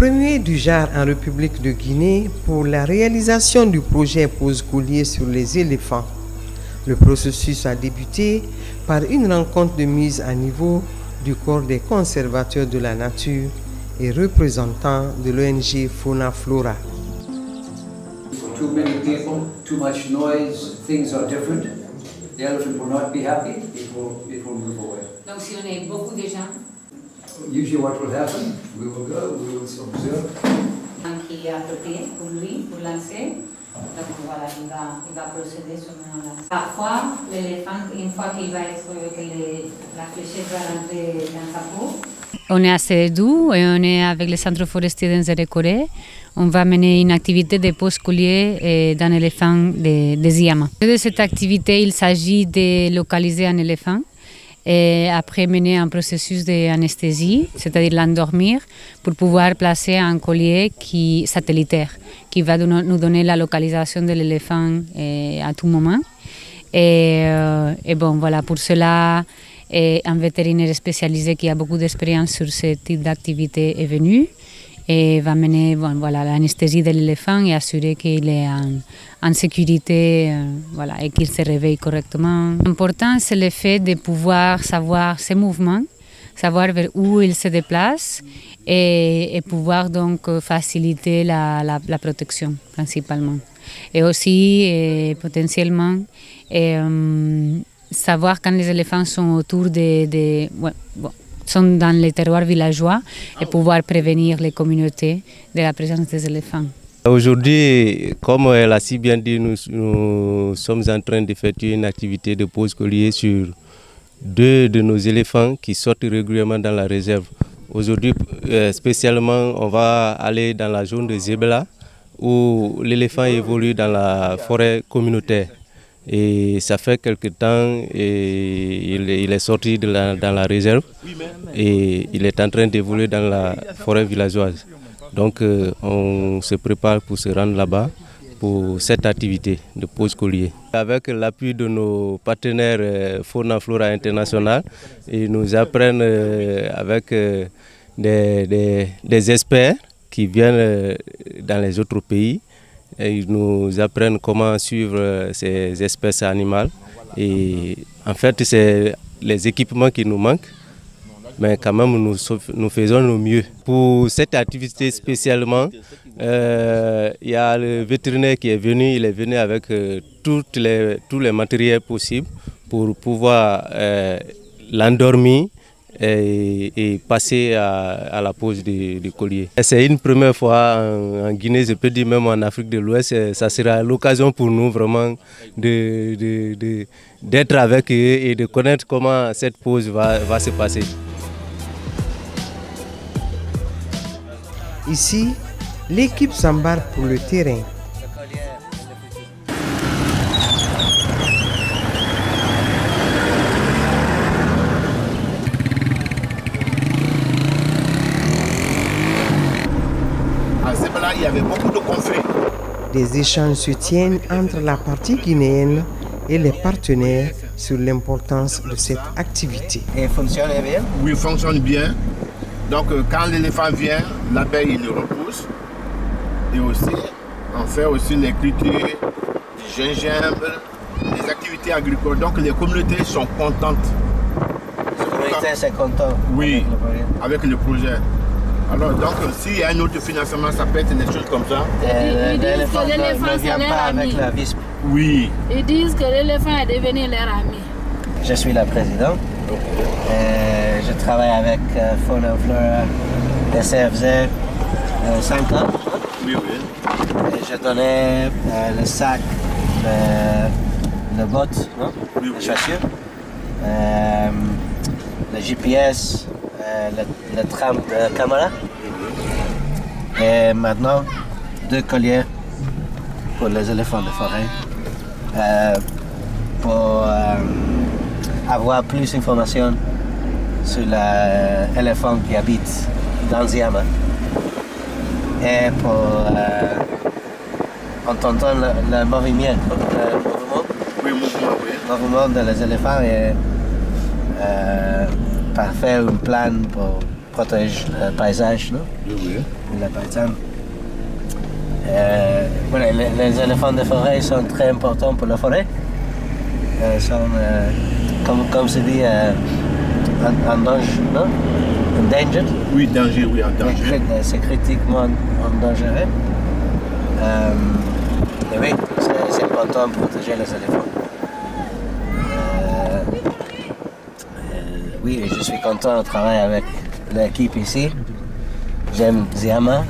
premier du genre en République de Guinée pour la réalisation du projet pose collier sur les éléphants. Le processus a débuté par une rencontre de mise à niveau du corps des conservateurs de la nature et représentants de l'ONG Fauna Flora. Too many people, too much noise, things are different. The elephant will not be happy, it will move away. Donc si on est beaucoup de gens Usually what will happen, we will go, we will observe. qui est approprié pour lui, pour lancer, donc voilà, il va procéder ce moment-là. Parfois, l'éléphant, une fois qu'il va être, que la fléchette va rentrer dans sa peau, on est à Sédou et on est avec le centre forestier d'Nzerekore. On va mener une activité de pose collier d'un éléphant de Ziama. De cette activité, il s'agit de localiser un éléphant et après mener un processus d'anesthésie, c'est-à-dire l'endormir, pour pouvoir placer un collier satellitaire qui va nous donner la localisation de l'éléphant à tout moment. Et bon, voilà, pour cela, un vétérinaire spécialisé qui a beaucoup d'expérience sur ce type d'activité est venu et va mener l'anesthésie de l'éléphant et assurer qu'il est en sécurité et qu'il se réveille correctement. L'important, c'est le fait de pouvoir savoir ses mouvements, savoir vers où il se déplace et pouvoir donc faciliter la protection principalement. Et aussi potentiellement savoir quand les éléphants sont autour sont dans les terroirs villageois et pouvoir prévenir les communautés de la présence des éléphants. Aujourd'hui, comme elle a si bien dit, nous sommes en train d'effectuer une activité de pose collier sur 2 de nos éléphants qui sortent régulièrement dans la réserve. Aujourd'hui, spécialement, on va aller dans la zone de Zebela où l'éléphant évolue dans la forêt communautaire. Et ça fait quelque temps et il est sorti dans la réserve et il est en train d'évoluer dans la forêt villageoise. Donc on se prépare pour se rendre là-bas pour cette activité de pose collier. Avec l'appui de nos partenaires Fauna Flora International, ils nous apprennent avec des experts qui viennent dans les autres pays. Et ils nous apprennent comment suivre ces espèces animales. Et en fait, c'est les équipements qui nous manquent, mais quand même, nous faisons le mieux. Pour cette activité spécialement, il y a le vétérinaire qui est venu, il est venu avec tous les matériels possibles pour pouvoir l'endormir et passer à la pose du collier. C'est une première fois en Guinée, je peux dire même en Afrique de l'Ouest, ça sera l'occasion pour nous vraiment d'être avec eux et de connaître comment cette pose va se passer. Ici, l'équipe s'embarque pour le terrain. Il y avait beaucoup de conflits. Des échanges se tiennent entre la partie guinéenne et les partenaires sur l'importance de cette activité. Et fonctionne bien? Oui, il fonctionne bien. Donc quand l'éléphant vient, l'abeille il le repousse. Et aussi, on fait aussi les cultures, du gingembre, des activités agricoles. Donc les communautés sont contentes. Les communautés sont contentes? Oui, avec le projet. Alors donc s'il y a un autre financement, ça peut être des choses comme ça. L'éléphant ne vient pas avec la vispe. Oui. Ils disent que l'éléphant est devenu leur ami. Je suis la présidente. Je travaille avec Fauna Flora. Ça faisait 5 ans. Oui, oui. Et je donnais le sac, le botte, non? Oui, oui. Les chaussures, le GPS, le tram de caméra. Et maintenant, 2 colliers pour les éléphants de forêt. Pour avoir plus d'informations sur l'éléphant qui habite dans Ziama. Et pour entendre le mouvement, mouvement des éléphants et faire un plan pour protéger le paysage. Non? Oui, oui. la paysanne. Voilà, les éléphants de forêt sont très importants pour la forêt. Ils sont, comme se dit, en danger, non? Endangered. Oui, danger, oui, en danger. C'est critiquement dangereux. Et oui, c'est important de protéger les éléphants. Oui, je suis content de travailler avec l'équipe ici. J'aime Ziama.